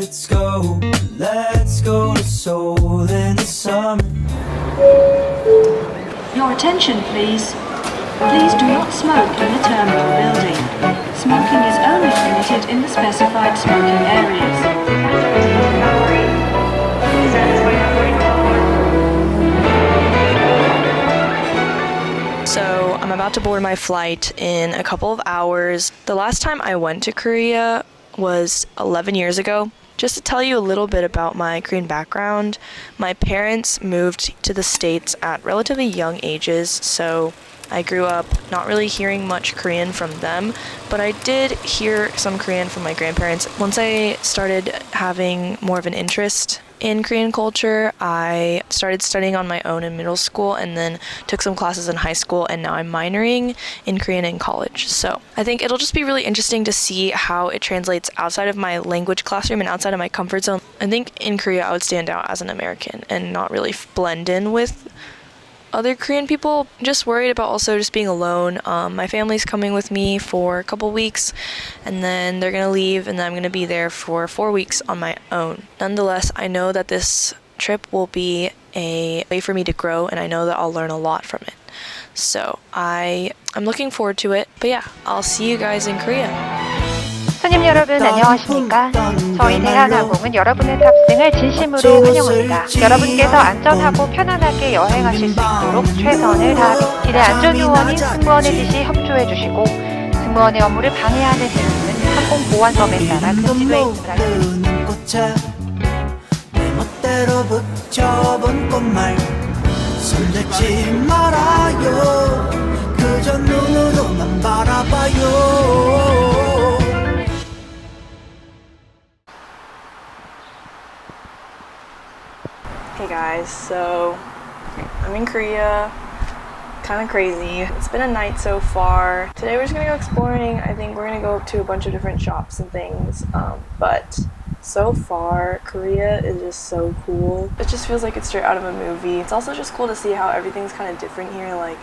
Let's go to Seoul in the summer. Your attention, please. Please do not smoke in the terminal building. Smoking is only permitted in the specified smoking areas. So I'm about to board my flight in a couple of hours. The last time I went to Korea was 11 years ago. Just to tell you a little bit about my Korean background, my parents moved to the States at relatively young ages, so I grew up not really hearing much Korean from them, but I did hear some Korean from my grandparents. Once I started having more of an interest in Korean culture, I started studying on my own in middle school and then took some classes in high school, and now I'm minoring in Korean in college. So I think it'll just be really interesting to see how it translates outside of my language classroom and outside of my comfort zone. I think in Korea I would stand out as an American and not really blend in with other Korean people. Just worried about also just being alone. My family's coming with me for a couple weeks and then they're gonna leave, and then I'm gonna be there for 4 weeks on my own. Nonetheless, I know that this trip will be a way for me to grow, and I know that I'll learn a lot from it. So I'm looking forward to it. But yeah, I'll see you guys in Korea. 손님 여러분 안녕하십니까? 저희 대한항공은 여러분의 탑승을 진심으로 환영합니다. 여러분께서 안전하고 편안하게 여행하실 수 있도록 최선을 다합니다. 기내 안전요원인 승무원의 지시 협조해 주시고, 승무원의 업무를 방해하는 행위는 항공보안법에 따라 금지되어 있음을 알려드립니다. 내 멋대로 붙여본 꽃말 설레지 말아요. 그저 눈으로만 바라봐요. Hey guys, so I'm in Korea, kind of crazy. It's been a night so far. Today we're just gonna go exploring. I think we're gonna go to a bunch of different shops and things, but so far Korea is just so cool. It just feels like it's straight out of a movie. It's also just cool to see how everything's kind of different here. Like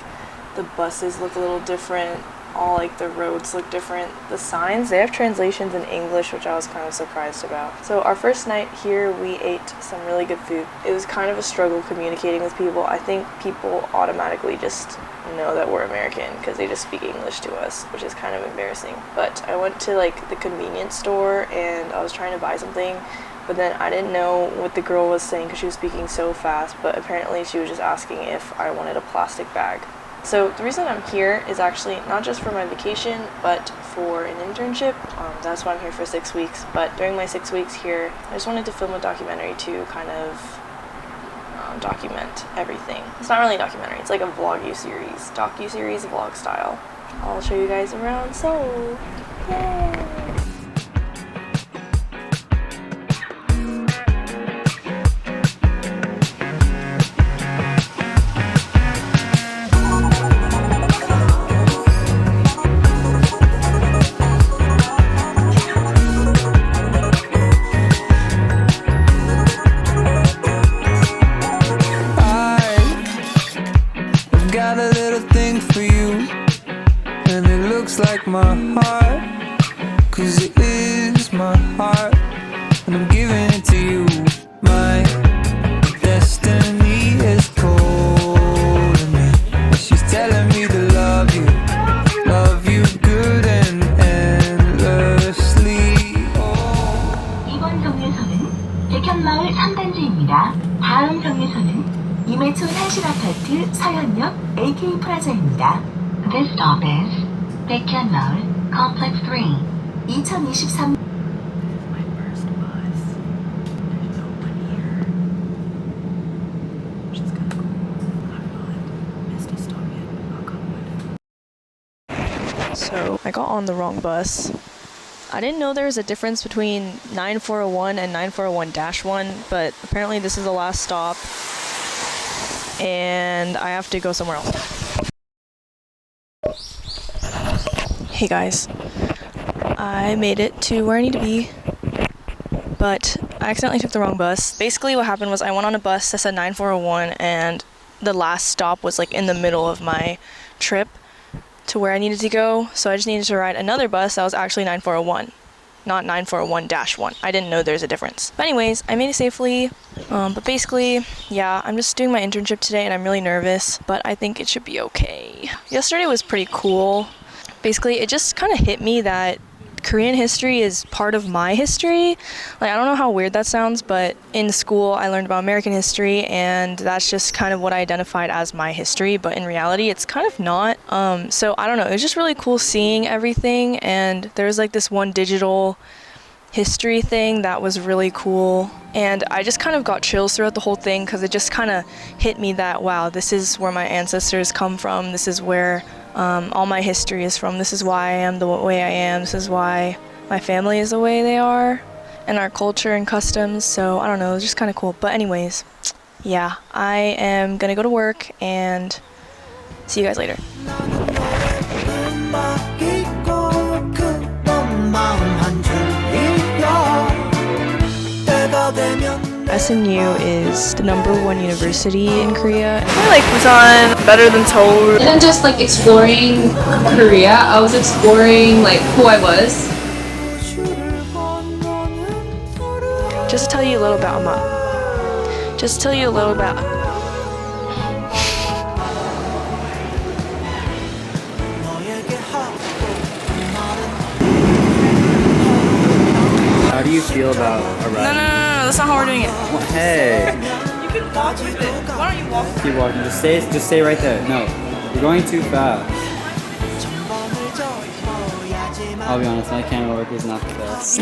the buses look a little different, all like the roads look different. The signs, they have translations in English, which I was kind of surprised about. So our first night here, we ate some really good food. It was kind of a struggle communicating with people. I think people automatically just know that we're American because they just speak English to us, which is kind of embarrassing. But I went to like the convenience store and I was trying to buy something, but then I didn't know what the girl was saying because she was speaking so fast, but apparently she was just asking if I wanted a plastic bag. So the reason I'm here is actually not just for my vacation, but for an internship. That's why I'm here for 6 weeks. But during my 6 weeks here, I just wanted to film a documentary to kind of document everything. It's not really a documentary, it's like a vlogu-series, docu-series, vlog style. I'll show you guys around Seoul. Yay! Got a little thing for you, and it looks like my heart, 'cause it is my heart, and I'm giving it to you. My destiny is calling me. She's telling me to love you good and endlessly. 이번 정류소는 백현마을 3단지입니다. 다음 정류소는 이매촌 한실 아파트 서현역 AK 프라자입니다. This stop is 백현마을 Complex 3. 2023. So I got on the wrong bus. I didn't know there was a difference between 9401 and 9401-1, but apparently this is the last stop and I have to go somewhere else. Hey guys, I made it to where I need to be, but I accidentally took the wrong bus. Basically what happened was I went on a bus that said 9401 and the last stop was like in the middle of my trip to where I needed to go, so I just needed to ride another bus that was actually 9401. not 941-1. I didn't know there's a difference. But anyways, I made it safely. But basically, yeah, I'm just doing my internship today and I'm really nervous, but I think it should be okay. Yesterday was pretty cool. Basically, it just kind of hit me that Korean history is part of my history. Like, I don't know how weird that sounds, but in school I learned about American history and that's just kind of what I identified as my history, but in reality it's kind of not. So I don't know, it was just really cool seeing everything, and there was like this one digital history thing that was really cool, and I just kind of got chills throughout the whole thing because it just kind of hit me that, wow, this is where my ancestors come from, this is where all my history is from, this is why I am the way I am, this is why my family is the way they are, and our culture and customs. So I don't know, it was just kind of cool. But anyways, yeah, I am gonna go to work and see you guys later. SNU is the #1 university in Korea. I like Busan better than Seoul. I didn't just like exploring Korea, I was exploring like who I was. Just to tell you a little about Ma. Just to tell you a little about. How do you feel about arriving? No, that's not how we're doing it. Hey, You can walk with it. Why don't you walk? keep walking. Just stay right there. No, you're going too fast. I'll be honest, my camera work is not the best.